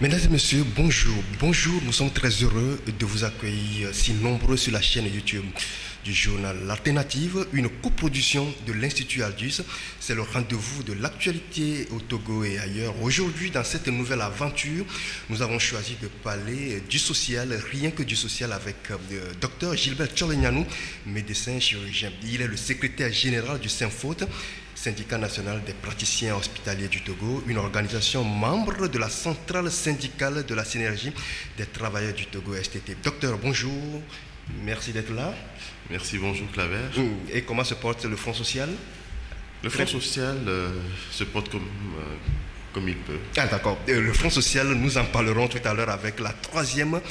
Mesdames et messieurs, bonjour. Bonjour, nous sommes très heureux de vous accueillir si nombreux sur la chaîne YouTube du journal L'Alternative, une coproduction de l'Institut Aldus. C'est le rendez-vous de l'actualité au Togo et ailleurs. Aujourd'hui, dans cette nouvelle aventure, nous avons choisi de parler du social, rien que du social, avec le docteur Gilbert Tcholenyanou, médecin chirurgien. Il est le secrétaire général du SYNFOT, Syndicat national des praticiens hospitaliers du Togo, une organisation membre de la centrale syndicale de la synergie des travailleurs du Togo STT. Docteur, bonjour, merci d'être là. Merci, bonjour Claver. Et comment se porte le Front social? Le Front social se porte comme il peut. Ah d'accord, le Front social, nous en parlerons tout à l'heure avec la troisième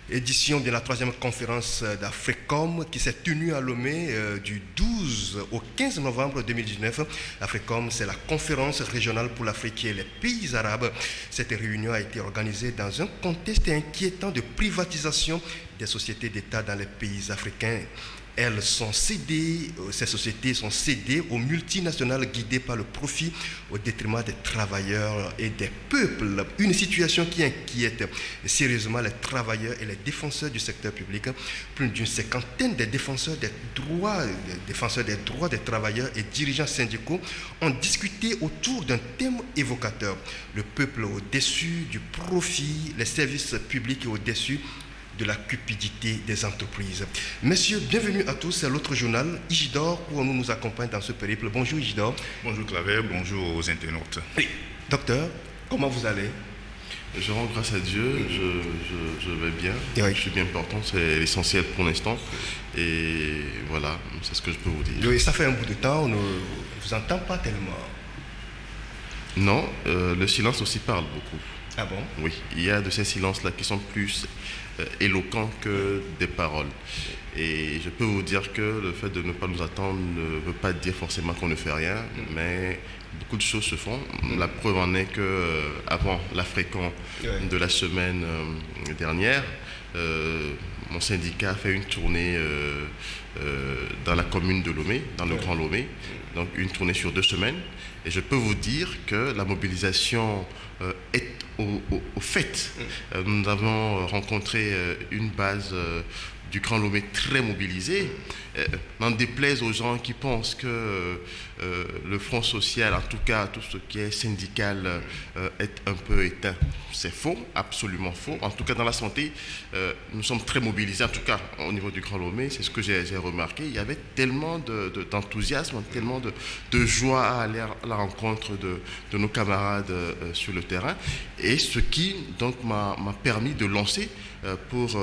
édition de la troisième conférence d'Africom qui s'est tenue à Lomé du 12 au 15 novembre 2019. L'Africom, c'est la conférence régionale pour l'Afrique et les pays arabes. Cette réunion a été organisée dans un contexte inquiétant de privatisation des sociétés d'État dans les pays africains. Elles sont cédées, ces sociétés sont cédées aux multinationales guidées par le profit au détriment des travailleurs et des peuples. Une situation qui inquiète sérieusement les travailleurs et les défenseurs du secteur public. Plus d'une cinquantaine de défenseurs des droits des travailleurs et dirigeants syndicaux ont discuté autour d'un thème évocateur. Le peuple au-dessus du profit, les services publics au-dessus de la cupidité des entreprises. Messieurs, bienvenue à tous. C'est l'autre journal, Igidor, où nous accompagne dans ce périple. Bonjour Igidor. Bonjour Claver, bonjour aux internautes. Oui. Docteur, comment vous allez? Je rends grâce à Dieu, je vais bien, oui. Je suis bien portant, c'est l'essentiel pour l'instant. Et voilà, c'est ce que je peux vous dire. Oui, ça fait un bout de temps, on ne vous entend pas tellement. Non, le silence aussi parle beaucoup. Ah bon? Oui, il y a de ces silences-là qui sont plus éloquents que des paroles. Et je peux vous dire que le fait de ne pas nous attendre ne veut pas dire forcément qu'on ne fait rien, mais beaucoup de choses se font. La preuve en est que avant l'Africom de la semaine dernière, mon syndicat a fait une tournée dans la commune de Lomé, dans le Grand Lomé, donc une tournée sur 2 semaines. Et je peux vous dire que la mobilisation est au fait. Nous avons rencontré une base du Grand Lomé très mobilisée. N'en déplaise aux gens qui pensent que le Front social, en tout cas tout ce qui est syndical, est un peu éteint. C'est faux, absolument faux. En tout cas dans la santé, nous sommes très mobilisés, en tout cas au niveau du Grand Lomé, c'est ce que j'ai remarqué. Il y avait tellement d'enthousiasme, tellement de joie à aller à la rencontre de nos camarades sur le terrain. Et ce qui donc m'a permis de lancer pour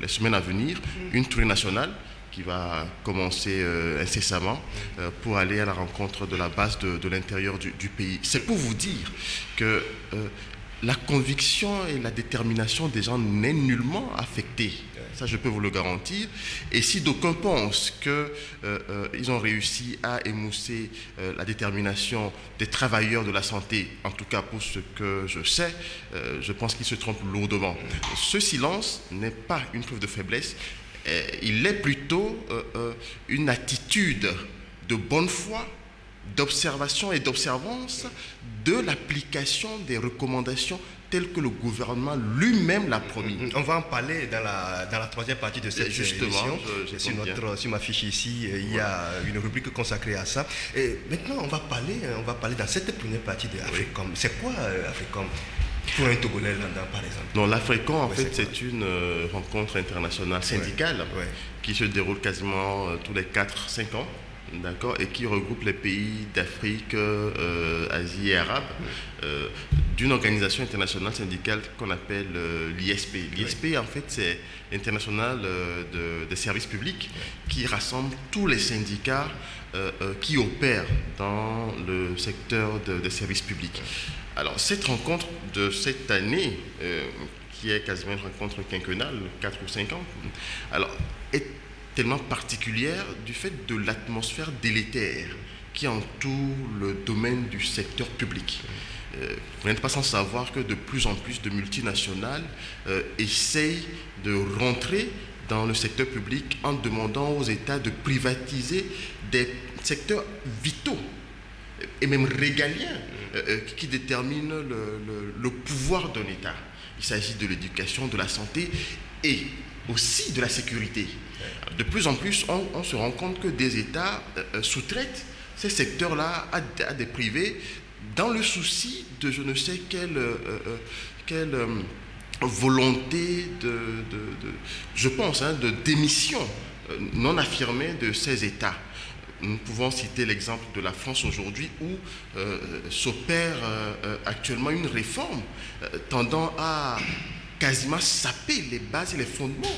les semaines à venir une tournée nationale qui va commencer incessamment pour aller à la rencontre de la base de l'intérieur du pays. C'est pour vous dire que la conviction et la détermination des gens n'est nullement affectée. Ça, je peux vous le garantir. Et si d'aucuns pensent qu'ils ont réussi à émousser la détermination des travailleurs de la santé, en tout cas pour ce que je sais, je pense qu'ils se trompent lourdement. Ce silence n'est pas une preuve de faiblesse, il est plutôt une attitude de bonne foi, d'observation et d'observance de l'application des recommandations telles que le gouvernement lui-même l'a promis. On va en parler dans la troisième partie de cette émission. Sur ma fiche ici, il y a une rubrique consacrée à ça. Et maintenant, on va parler dans cette première partie de Africom. C'est quoi Africom pour un Togolais lambda, par exemple? Non, l'Africom, en fait, c'est une rencontre internationale syndicale qui se déroule quasiment tous les 4-5 ans. D'accord, et qui regroupe les pays d'Afrique, Asie et Arabe, d'une organisation internationale syndicale qu'on appelle l'ISP. L'ISP, en fait, c'est l'international des services publics qui rassemble tous les syndicats qui opèrent dans le secteur des services publics. Alors, cette rencontre de cette année, qui est quasiment une rencontre quinquennale, 4 ou 5 ans, alors, est tellement particulière du fait de l'atmosphère délétère qui entoure le domaine du secteur public. Vous n'êtes pas sans savoir que de plus en plus de multinationales essayent de rentrer dans le secteur public en demandant aux États de privatiser des secteurs vitaux et même régaliens qui déterminent le pouvoir d'un État. Il s'agit de l'éducation, de la santé et aussi de la sécurité. De plus en plus, on se rend compte que des États sous-traitent ces secteurs-là à des privés dans le souci de je ne sais quelle volonté je pense, de démission non affirmée de ces États. Nous pouvons citer l'exemple de la France aujourd'hui où s'opère actuellement une réforme tendant à quasiment saper les bases et les fondements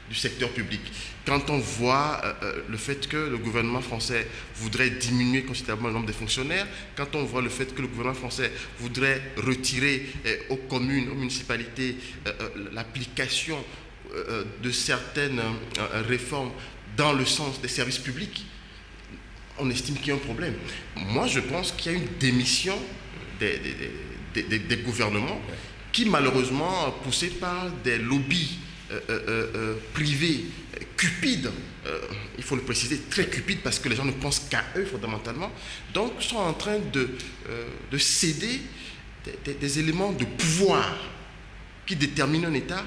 du secteur public. Quand on voit le fait que le gouvernement français voudrait diminuer considérablement le nombre de fonctionnaires, quand on voit le fait que le gouvernement français voudrait retirer aux communes, aux municipalités, l'application de certaines réformes dans le sens des services publics, on estime qu'il y a un problème. Moi, je pense qu'il y a une démission des gouvernements qui, malheureusement, poussés par des lobbies privés cupides, il faut le préciser, très cupides parce que les gens ne pensent qu'à eux fondamentalement, donc sont en train de céder des éléments de pouvoir qui déterminent un État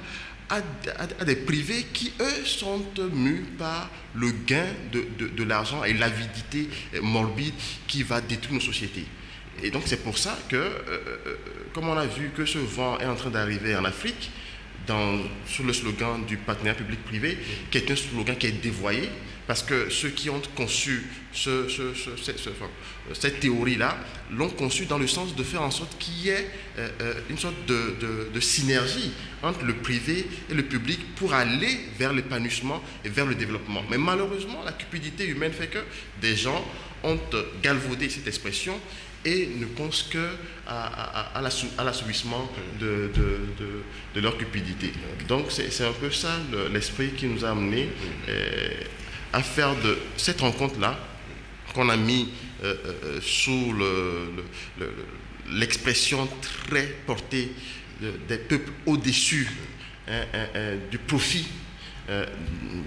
à des privés qui, eux, sont mus par le gain de l'argent et l'avidité morbide qui va détruire nos sociétés. Et donc c'est pour ça que, comme on a vu que ce vent est en train d'arriver en Afrique, sous le slogan du partenariat public-privé, qui est un slogan qui est dévoyé, parce que ceux qui ont conçu cette théorie-là l'ont conçue dans le sens de faire en sorte qu'il y ait une sorte de synergie entre le privé et le public pour aller vers l'épanouissement et vers le développement. Mais malheureusement, la cupidité humaine fait que des gens ont galvaudé cette expression et ne pensent qu'à l'assouvissement de leur cupidité. Donc c'est un peu ça l'esprit qui nous a amené à faire de cette rencontre-là, qu'on a mis sous l'expression très portée des peuples au-dessus du profit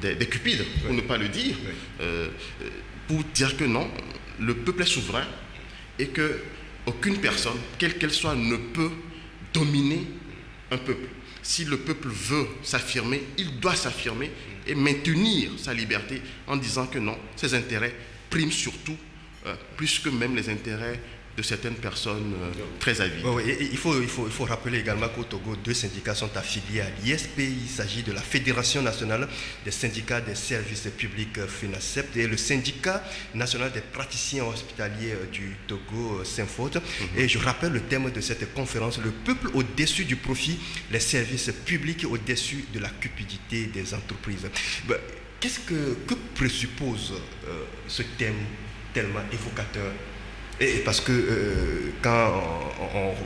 des cupides, pour ne pas le dire, pour dire que non, le peuple est souverain, et qu'aucune personne, quelle qu'elle soit, ne peut dominer un peuple. Si le peuple veut s'affirmer, il doit s'affirmer et maintenir sa liberté en disant que non, ses intérêts priment surtout, plus que même les intérêts de certaines personnes très avides. Oui, il faut rappeler également qu'au Togo, 2 syndicats sont affiliés à l'ISP. Il s'agit de la Fédération nationale des syndicats des services publics FENASEP et le syndicat national des praticiens hospitaliers du Togo, SYNFOT. Et je rappelle le thème de cette conférence: le peuple au-dessus du profit, les services publics au-dessus de la cupidité des entreprises. Qu'est-ce que présuppose ce thème tellement évocateur? Et parce que quand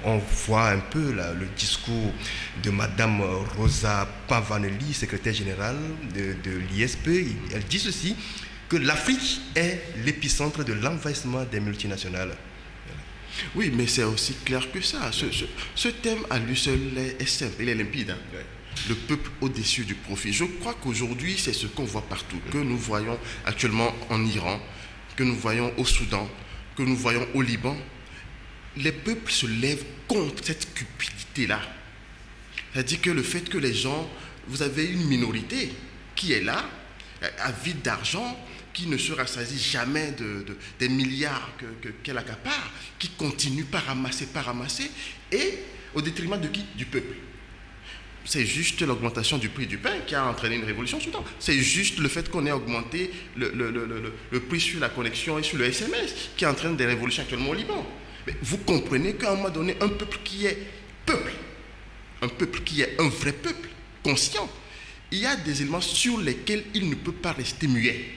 on voit un peu le discours de Madame Rosa Pavanelli, secrétaire générale de l'ISP, elle dit ceci, que l'Afrique est l'épicentre de l'envahissement des multinationales. Oui, mais c'est aussi clair que ça. Ce thème à lui seul est simple, il est limpide. Hein. Le peuple au-dessus du profit. Je crois qu'aujourd'hui, c'est ce qu'on voit partout, que nous voyons actuellement en Iran, que nous voyons au Soudan, que nous voyons au Liban. Les peuples se lèvent contre cette cupidité-là. C'est-à-dire que le fait que les gens, vous avez une minorité qui est là, avide d'argent, qui ne se rassasie jamais des milliards qu'elle accapare, qui continue par ramasser, et au détriment de qui? Du peuple. C'est juste l'augmentation du prix du pain qui a entraîné une révolution soudaine. C'est juste le fait qu'on ait augmenté le prix sur la connexion et sur le SMS qui entraîne des révolutions actuellement au Liban. Mais vous comprenez qu'à un moment donné, un peuple qui est un vrai peuple, conscient, il y a des éléments sur lesquels il ne peut pas rester muet.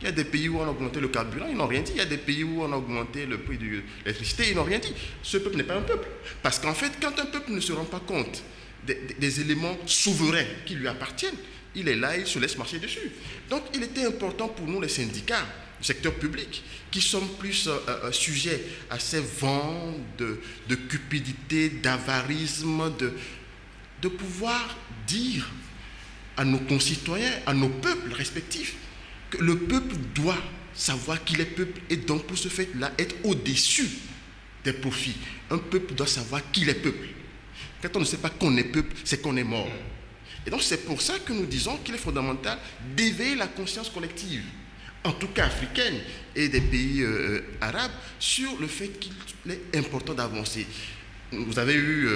Il y a des pays où on a augmenté le carburant, ils n'ont rien dit. Il y a des pays où on a augmenté le prix de l'électricité, ils n'ont rien dit. Ce peuple n'est pas un peuple. Parce qu'en fait, quand un peuple ne se rend pas compte des éléments souverains qui lui appartiennent, il est là, il se laisse marcher dessus. Donc il était important pour nous, les syndicats du secteur public, qui sommes plus sujets à ces vents de cupidité, d'avarisme, de pouvoir dire à nos concitoyens, à nos peuples respectifs, que le peuple doit savoir qu'il est peuple et donc pour ce fait-là être au-dessus des profits. Un peuple doit savoir qu'il est peuple. Quand on ne sait pas qu'on est peuple, c'est qu'on est mort. Et donc c'est pour ça que nous disons qu'il est fondamental d'éveiller la conscience collective, en tout cas africaine et des pays arabes, sur le fait qu'il est important d'avancer. Vous avez eu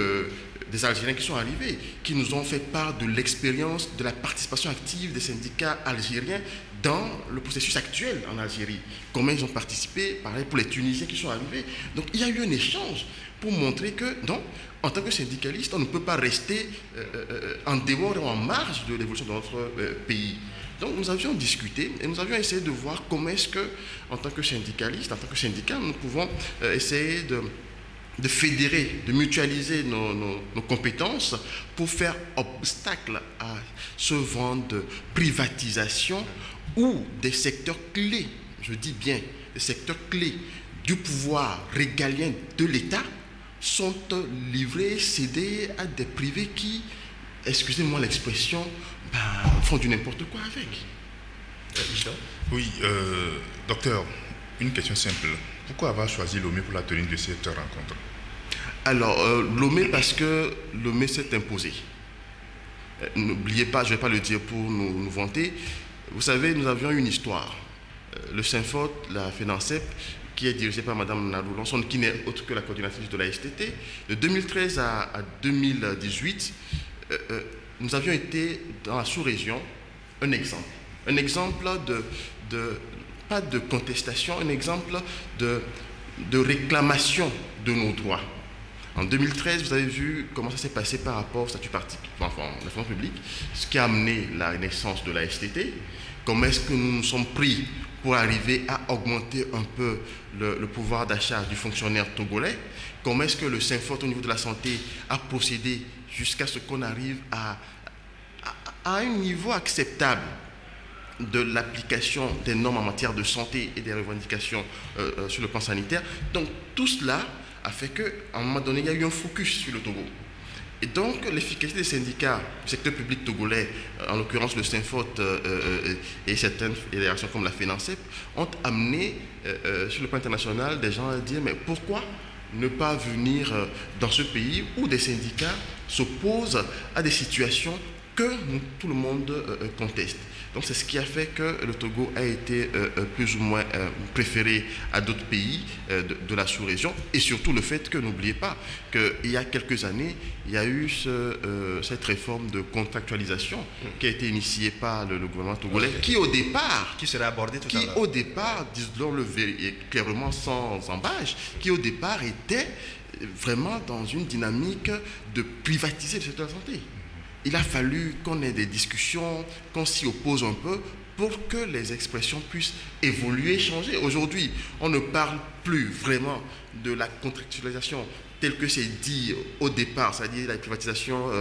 des Algériens qui sont arrivés, qui nous ont fait part de l'expérience de la participation active des syndicats algériens dans le processus actuel en Algérie. Comment ils ont participé, pareil pour les Tunisiens qui sont arrivés. Donc il y a eu un échange pour montrer que, non, en tant que syndicaliste, on ne peut pas rester en dehors et en marge de l'évolution de notre pays. Donc nous avions discuté et nous avions essayé de voir comment est-ce que, en tant que syndicaliste, en tant que syndicat, nous pouvons essayer de fédérer, de mutualiser nos compétences pour faire obstacle à ce vent de privatisation où des secteurs clés, je dis bien, des secteurs clés du pouvoir régalien de l'État sont livrés, cédés à des privés qui, excusez-moi l'expression, font du n'importe quoi avec. Oui, docteur, une question simple. Pourquoi avoir choisi Lomé pour la tenue de cette rencontre? Alors, Lomé parce que Lomé s'est imposé. N'oubliez pas, je ne vais pas le dire pour nous vanter. Vous savez, nous avions une histoire. Le Synfort, la FENACEP, qui est dirigée par Mme Nadou Lanson, qui n'est autre que la coordinatrice de la STT, de 2013 à 2018, nous avions été dans la sous-région un exemple. Un exemple pas de contestation, un exemple de réclamation de nos droits. En 2013, vous avez vu comment ça s'est passé par rapport au statut la fonction publique, ce qui a amené la naissance de la STT, comment est-ce que nous nous sommes pris pour arriver à augmenter un peu le pouvoir d'achat du fonctionnaire togolais, comment est-ce que le Synfort au niveau de la santé a procédé jusqu'à ce qu'on arrive à un niveau acceptable de l'application des normes en matière de santé et des revendications sur le plan sanitaire. Donc tout cela a fait qu'à un moment donné, il y a eu un focus sur le Togo. Et donc l'efficacité des syndicats du secteur public togolais, en l'occurrence le Synfort et certaines fédérations comme la FENACEP, ont amené sur le plan international des gens à dire mais pourquoi ne pas venir dans ce pays où des syndicats s'opposent à des situations que tout le monde conteste. Donc c'est ce qui a fait que le Togo a été plus ou moins préféré à d'autres pays de la sous-région, et surtout le fait que, n'oubliez pas, qu'il y a quelques années, il y a eu cette réforme de contractualisation qui a été initiée par le gouvernement togolais, qui au départ, qui sera abordé tout à l'heure, qui au départ, disons-le clairement sans embâche, qui au départ était vraiment dans une dynamique de privatiser le secteur de la santé. Il a fallu qu'on ait des discussions, qu'on s'y oppose un peu pour que les expressions puissent évoluer, changer. Aujourd'hui, on ne parle plus vraiment de la contractualisation telle que c'est dit au départ, c'est-à-dire la privatisation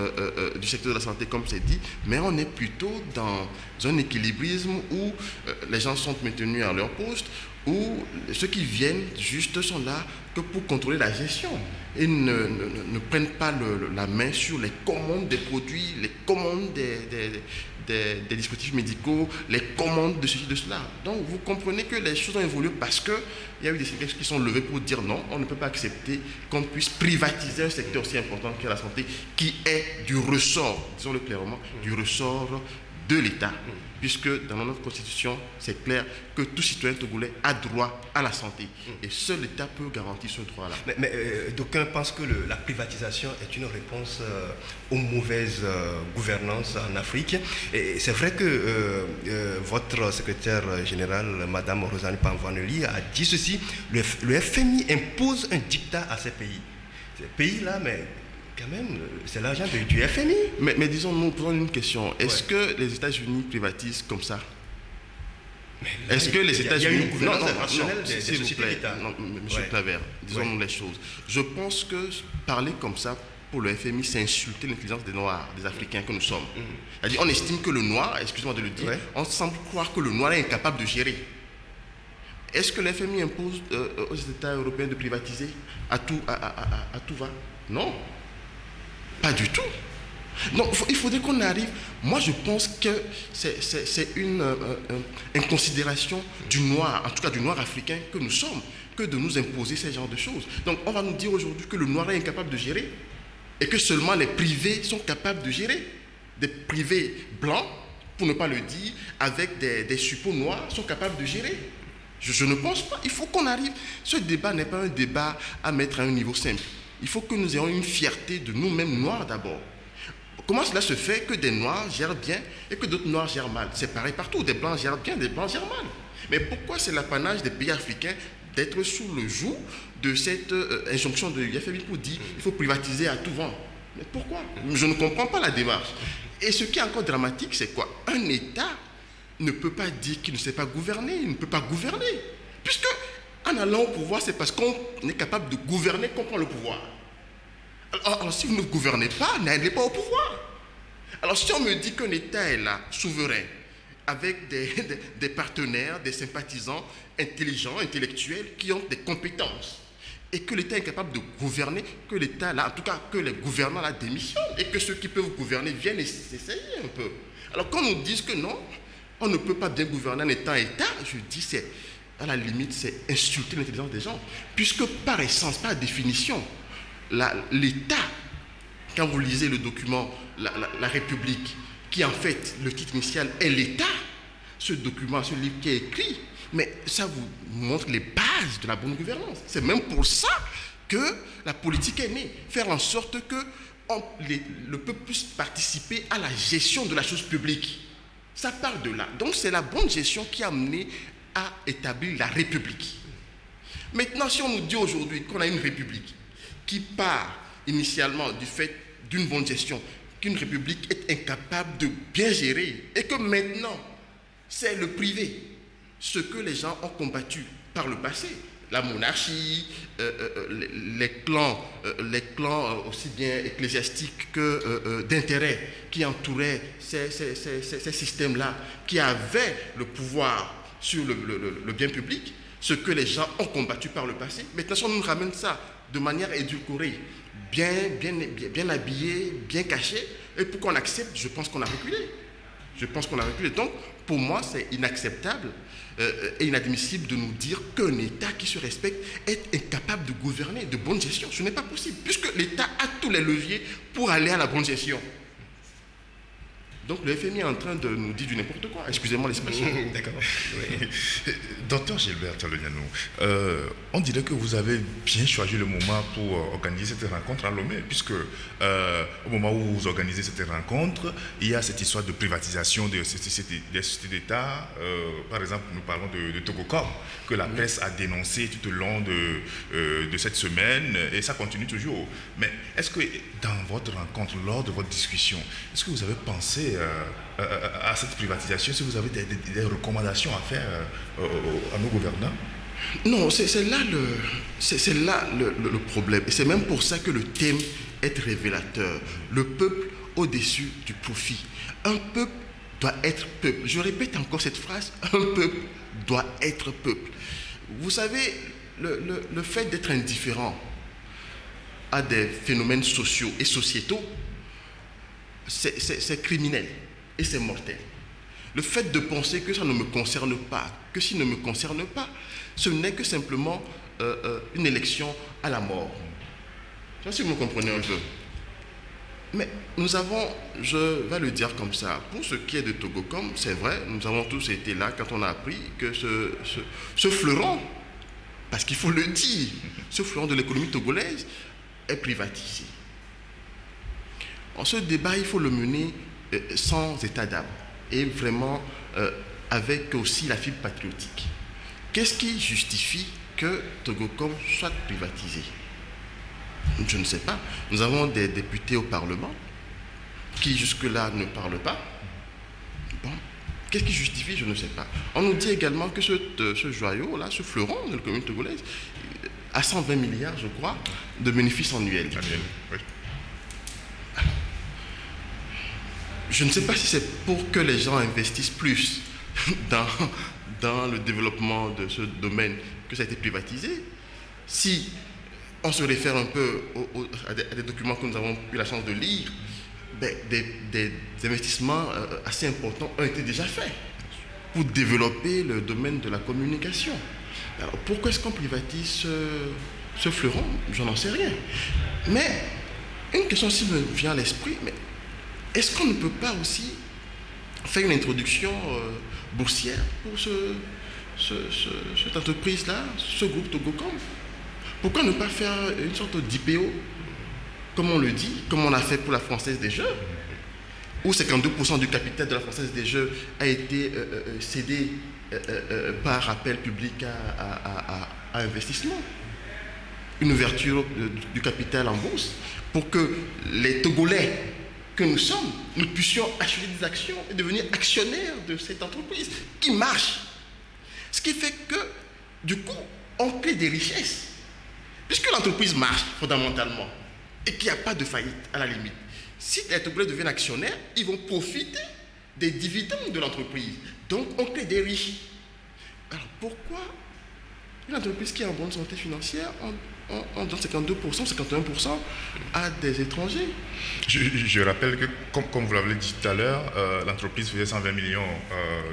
du secteur de la santé comme c'est dit, mais on est plutôt dans un équilibrisme où les gens sont maintenus à leur poste, où ceux qui viennent juste sont là que pour contrôler la gestion et ne prennent pas la main sur les commandes des produits, les commandes des dispositifs médicaux, les commandes de ceci, de cela. Donc vous comprenez que les choses ont évolué parce qu'il y a eu des secteurs qui sont levés pour dire non, on ne peut pas accepter qu'on puisse privatiser un secteur aussi important qu'est la santé, qui est du ressort, disons-le clairement, du ressort de l'État, puisque dans notre constitution, c'est clair que tout citoyen togolais a droit à la santé. Et seul l'État peut garantir ce droit-là. Mais d'aucuns pensent que la privatisation est une réponse aux mauvaises gouvernances en Afrique. Et c'est vrai que votre secrétaire général, Mme Rosane Panvanelli, a dit ceci, le FMI impose un dictat à ces pays. Ces pays-là, mais quand même, c'est l'argent du FMI. Mais disons, nous posons une question. Est-ce que les États-Unis privatisent comme ça? Est-ce que les États-Unis... Il y a une gouvernance rationnelle des sociétés d'État. Non, monsieur Claver, disons-nous les choses. Je pense que parler comme ça, pour le FMI, c'est insulter l'intelligence des Noirs, des Africains que nous sommes. C'est-à-dire, on estime que le Noir, excusez-moi de le dire, on semble croire que le Noir est incapable de gérer. Est-ce que le FMI impose aux États européens de privatiser à tout va? Non. Pas du tout. Donc, il faudrait qu'on arrive... Moi, je pense que c'est une considération du noir, en tout cas du noir africain que nous sommes, que de nous imposer ce genre de choses. Donc on va nous dire aujourd'hui que le noir est incapable de gérer et que seulement les privés sont capables de gérer. Des privés blancs, pour ne pas le dire, avec des suppôts noirs, sont capables de gérer. Je ne pense pas. Il faut qu'on arrive. Ce débat n'est pas un débat à mettre à un niveau simple. Il faut que nous ayons une fierté de nous-mêmes noirs d'abord. Comment cela se fait que des noirs gèrent bien et que d'autres noirs gèrent mal? C'est pareil partout. Des blancs gèrent bien, des blancs gèrent mal. Mais pourquoi c'est l'apanage des pays africains d'être sous le joug de cette injonction de FMI pour dire qu'il faut privatiser à tout vent? Mais pourquoi? Je ne comprends pas la démarche. Et ce qui est encore dramatique, c'est quoi? Un État ne peut pas dire qu'il ne sait pas gouverner, il ne peut pas gouverner. Puisque en allant au pouvoir, c'est parce qu'on est capable de gouverner qu'on prend le pouvoir. Alors si vous ne gouvernez pas, n'allez pas au pouvoir. Alors si on me dit qu'un État est là, souverain, avec des partenaires, des sympathisants intelligents, intellectuels, qui ont des compétences, et que l'État est capable de gouverner, que l'État là, en tout cas que les gouvernants là démissionnent, et que ceux qui peuvent gouverner viennent essayer un peu. Alors quand on nous dit que non, on ne peut pas bien gouverner en étant État, je dis c'est, à la limite, c'est insulter l'intelligence des gens. Puisque par essence, par définition, l'État, quand vous lisez le document la République, qui en fait, le titre initial est l'État, ce document, ce livre qui est écrit, mais ça vous montre les bases de la bonne gouvernance. C'est même pour ça que la politique est née. Faire en sorte que le peuple puisse participer à la gestion de la chose publique. Ça part de là. Donc c'est la bonne gestion qui a amené à établir la République. Maintenant, si on nous dit aujourd'hui qu'on a une République qui part initialement du fait d'une bonne gestion, qu'une République est incapable de bien gérer, et que maintenant, c'est le privé, ce que les gens ont combattu par le passé, la monarchie, les clans aussi bien ecclésiastiques que d'intérêt qui entouraient ces systèmes-là, qui avaient le pouvoir sur le bien public, ce que les gens ont combattu par le passé. Maintenant, si on nous ramène ça de manière édulcorée, bien habillé, bien caché, et pour qu'on accepte, je pense qu'on a reculé. Donc, pour moi, c'est inacceptable et inadmissible de nous dire qu'un État qui se respecte est incapable de gouverner, de bonne gestion. Ce n'est pas possible, puisque l'État a tous les leviers pour aller à la bonne gestion. Donc le FMI est en train de nous dire du n'importe quoi. Excusez-moi l'expression. D'accord. Oui. Docteur Gilbert Tchalounianou, on dirait que vous avez bien choisi le moment pour organiser cette rencontre à Lomé, puisque au moment où vous organisez cette rencontre, il y a cette histoire de privatisation des sociétés d'État. Par exemple, nous parlons de Togocom, que la presse a dénoncé tout au long de cette semaine, et ça continue toujours. Mais est-ce que dans votre rencontre, lors de votre discussion, est-ce que vous avez pensé à cette privatisation, si vous avez des recommandations à faire à nos gouvernants? Non, c'est là le problème. Et c'est même pour ça que le thème est révélateur. Le peuple au-dessus du profit. Un peuple doit être peuple. Je répète encore cette phrase, un peuple doit être peuple. Vous savez, le fait d'être indifférent à des phénomènes sociaux et sociétaux, c'est criminel et c'est mortel. Le fait de penser que ça ne me concerne pas, que s'il ne me concerne pas, ce n'est que simplement une élection à la mort. Je ne sais pas si vous me comprenez un peu. Mais nous avons, je vais le dire comme ça, pour ce qui est de Togocom, c'est vrai, nous avons tous été là quand on a appris que ce fleuron, parce qu'il faut le dire, ce fleuron de l'économie togolaise est privatisé. En ce débat, il faut le mener sans état d'âme et vraiment avec aussi la fibre patriotique. Qu'est-ce qui justifie que Togocom soit privatisé? Je ne sais pas. Nous avons des députés au Parlement qui jusque-là ne parlent pas. Bon. Qu'est-ce qui justifie? Je ne sais pas. On nous dit également que ce joyau-là, ce fleuron de l'économie togolaise, a 120 milliards, je crois, de bénéfices annuels. Oui. Je ne sais pas si c'est pour que les gens investissent plus dans le développement de ce domaine que ça a été privatisé. Si on se réfère un peu à des documents que nous avons eu la chance de lire, des investissements assez importants ont été déjà faits pour développer le domaine de la communication. Alors pourquoi est-ce qu'on privatise ce fleuron? J'en n'en sais rien. Mais une question aussi me vient à l'esprit, mais est-ce qu'on ne peut pas aussi faire une introduction boursière pour cette entreprise-là, ce groupe Togocom? Pourquoi ne pas faire une sorte d'IPO, comme on le dit, comme on a fait pour la Française des Jeux, où 52% du capital de la Française des Jeux a été cédé par appel public à investissement. Une ouverture du capital en bourse pour que les Togolais que nous sommes, nous puissions acheter des actions et devenir actionnaires de cette entreprise qui marche. Ce qui fait que, du coup, on crée des richesses. Puisque l'entreprise marche fondamentalement et qu'il n'y a pas de faillite à la limite, si les Togolais deviennent actionnaires, ils vont profiter des dividendes de l'entreprise. Donc, on crée des riches. Alors, pourquoi une entreprise qui est en bonne santé financière, on donne 52%, 51% à des étrangers? Je rappelle que, comme vous l'avez dit tout à l'heure, l'entreprise faisait 120 millions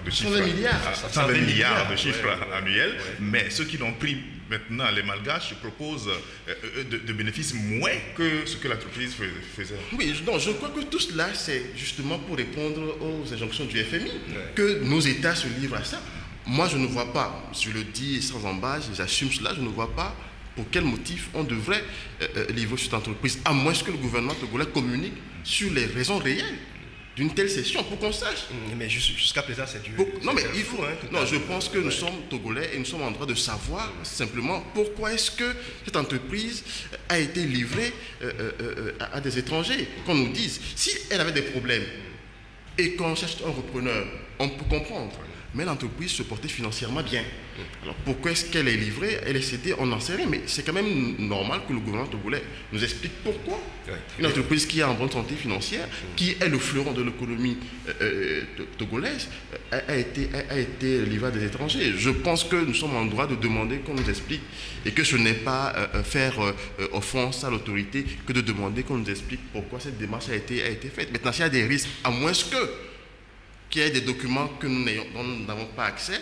de chiffres. 120 milliards. 120 milliards de chiffres annuels. Mais ceux qui l'ont pris maintenant, les Malgaches, proposent de bénéfices moins que ce que l'entreprise faisait. Oui, donc je crois que tout cela, c'est justement pour répondre aux injonctions du FMI, que nos États se livrent à ça. Moi, je ne vois pas, je le dis sans embâche, j'assume cela, je ne vois pas pour quel motif on devrait livrer cette entreprise, à moins que le gouvernement togolais communique sur les raisons réelles d'une telle cession, pour qu'on sache. Mais jusqu'à présent, c'est dur. Non, mais il faut. Non, je pense que nous sommes Togolais et nous sommes en droit de savoir simplement pourquoi est-ce que cette entreprise a été livrée à des étrangers. Qu'on nous dise, si elle avait des problèmes et qu'on cherche un repreneur, on peut comprendre. Mais l'entreprise se portait financièrement bien. Alors pourquoi est-ce qu'elle est livrée, elle est cédée, on n'en sait rien. Mais c'est quand même normal que le gouvernement togolais nous explique pourquoi une entreprise qui est en bonne santé financière, qui est le fleuron de l'économie togolaise, a été livrée à des étrangers. Je pense que nous sommes en droit de demander qu'on nous explique et que ce n'est pas faire offense à l'autorité que de demander qu'on nous explique pourquoi cette démarche a été faite. Maintenant, s'il y a des risques, à moins qu'il y ait des documents que nous n'avons pas accès,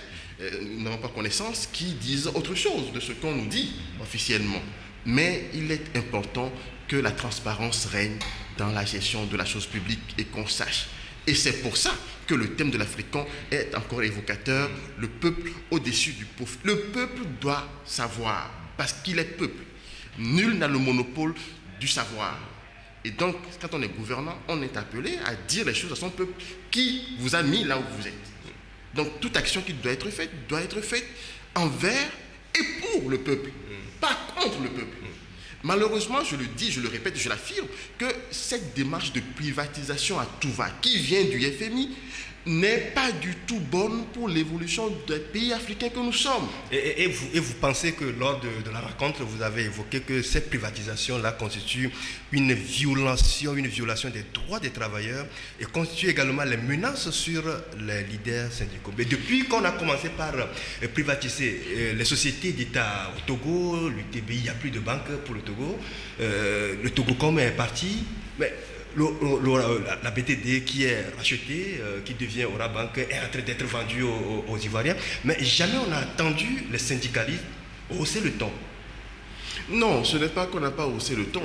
nous n'avons pas connaissance, qui disent autre chose de ce qu'on nous dit officiellement. Mais il est important que la transparence règne dans la gestion de la chose publique et qu'on sache. Et c'est pour ça que le thème de l'Africain est encore évocateur, le peuple au-dessus du pauvre. Le peuple doit savoir, parce qu'il est peuple. Nul n'a le monopole du savoir. Et donc, quand on est gouvernant, on est appelé à dire les choses à son peuple qui vous a mis là où vous êtes. Donc, toute action qui doit être faite envers et pour le peuple, pas contre le peuple. Malheureusement, je le dis, je le répète, je l'affirme, que cette démarche de privatisation à tout va, qui vient du FMI, n'est pas du tout bonne pour l'évolution des pays africains que nous sommes. Et vous pensez que lors de la rencontre, vous avez évoqué que cette privatisation-là constitue une violation des droits des travailleurs et constitue également les menaces sur les leaders syndicaux. Mais depuis qu'on a commencé par privatiser les sociétés d'État au Togo, l'UTBI, il n'y a plus de banque pour le Togo, le Togocom est parti, mais la BTD qui est rachetée, qui devient Orabank, est en train d'être vendue aux Ivoiriens. Mais jamais on a entendu les syndicalistes hausser le ton. Non, ce n'est pas qu'on n'a pas haussé le ton.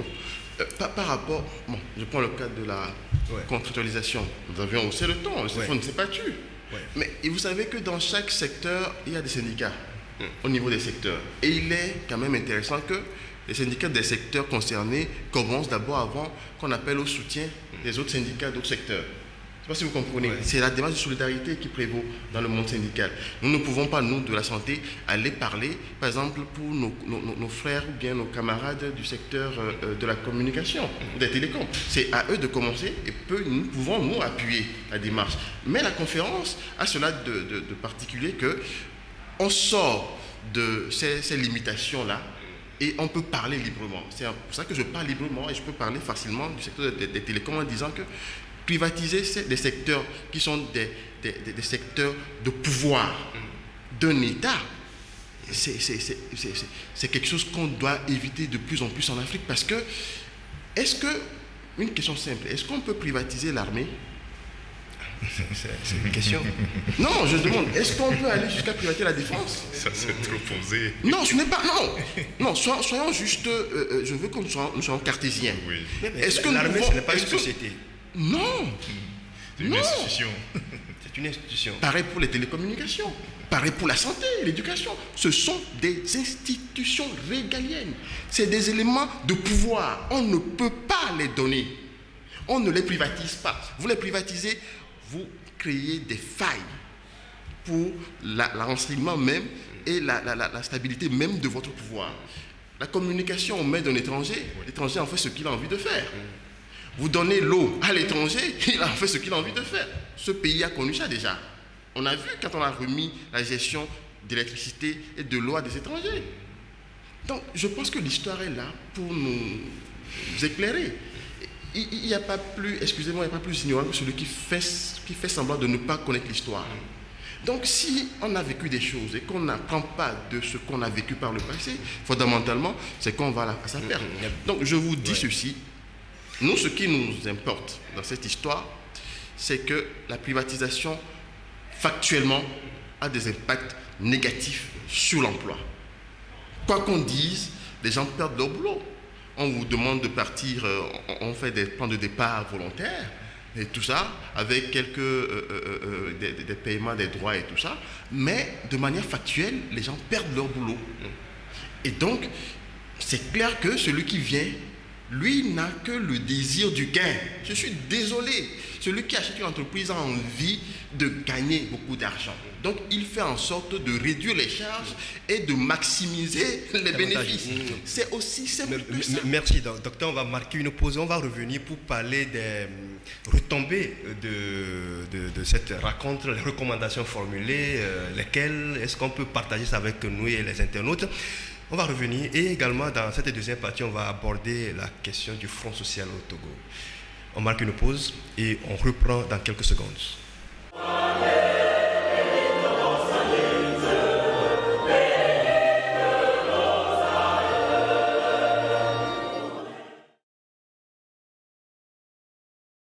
Par rapport, bon, je prends le cas de la contractualisation. Nous avions haussé le ton, le CFO ne s'est pas tué. Mais vous savez que dans chaque secteur, il y a des syndicats au niveau des secteurs. Et il est quand même intéressant que les syndicats des secteurs concernés commencent d'abord avant qu'on appelle au soutien des autres syndicats d'autres secteurs. Je ne sais pas si vous comprenez. C'est la démarche de solidarité qui prévaut dans le monde syndical. Nous ne pouvons pas, nous, de la santé, aller parler, par exemple, pour nos frères ou bien nos camarades du secteur de la communication, des télécoms. C'est à eux de commencer et nous pouvons, nous, appuyer la démarche. Mais la conférence a cela de particulier qu'on sort de ces limitations-là et on peut parler librement. C'est pour ça que je parle librement et je peux parler facilement du secteur des télécoms en disant que privatiser des secteurs qui sont des secteurs de pouvoir d'un État, c'est quelque chose qu'on doit éviter de plus en plus en Afrique parce que, une question simple, est-ce qu'on peut privatiser l'armée? C'est une question. Non, je demande, est-ce qu'on peut aller jusqu'à privatiser la défense? Ça c'est trop posé. Non, ce n'est pas. Non, soyons juste. Je veux que nous soyons cartésiens. Oui. Est-ce que l'armée, ce n'est pas une société. Non. C'est une institution. C'est une institution. Pareil pour les télécommunications, pareil pour la santé, l'éducation. Ce sont des institutions régaliennes. C'est des éléments de pouvoir. On ne peut pas les donner. On ne les privatise pas. Vous les privatisez, vous créez des failles pour l'enseignement même et la stabilité même de votre pouvoir. La communication, on met d'un étranger, l'étranger en fait ce qu'il a envie de faire. Vous donnez l'eau à l'étranger, il en fait ce qu'il a envie de faire. Ce pays a connu ça déjà. On a vu quand on a remis la gestion de l'électricité et de l'eau à des étrangers. Donc, je pense que l'histoire est là pour nous éclairer. Il n'y a pas plus, excusez-moi, il n'y a pas plus ignorant que celui qui fait semblant de ne pas connaître l'histoire. Donc, si on a vécu des choses et qu'on n'apprend pas de ce qu'on a vécu par le passé, fondamentalement, c'est qu'on va à sa perte. Donc, je vous dis ceci. Nous, ce qui nous importe dans cette histoire, c'est que la privatisation, factuellement, a des impacts négatifs sur l'emploi. Quoi qu'on dise, les gens perdent leur boulot. On vous demande de partir, on fait des plans de départ volontaires, et tout ça, avec quelques des paiements des droits et tout ça, mais de manière factuelle, les gens perdent leur boulot. Et donc, c'est clair que celui qui vient, lui n'a que le désir du gain. Je suis désolé. Celui qui achète une entreprise a envie de gagner beaucoup d'argent. Donc, il fait en sorte de réduire les charges et de maximiser les bénéfices. C'est aussi simple que ça. Merci, docteur. On va marquer une pause. On va revenir pour parler des retombées de cette rencontre, les recommandations formulées, lesquelles est-ce qu'on peut partager ça avec nous et les internautes. On va revenir et également dans cette deuxième partie, on va aborder la question du Front social au Togo. On marque une pause et on reprend dans quelques secondes.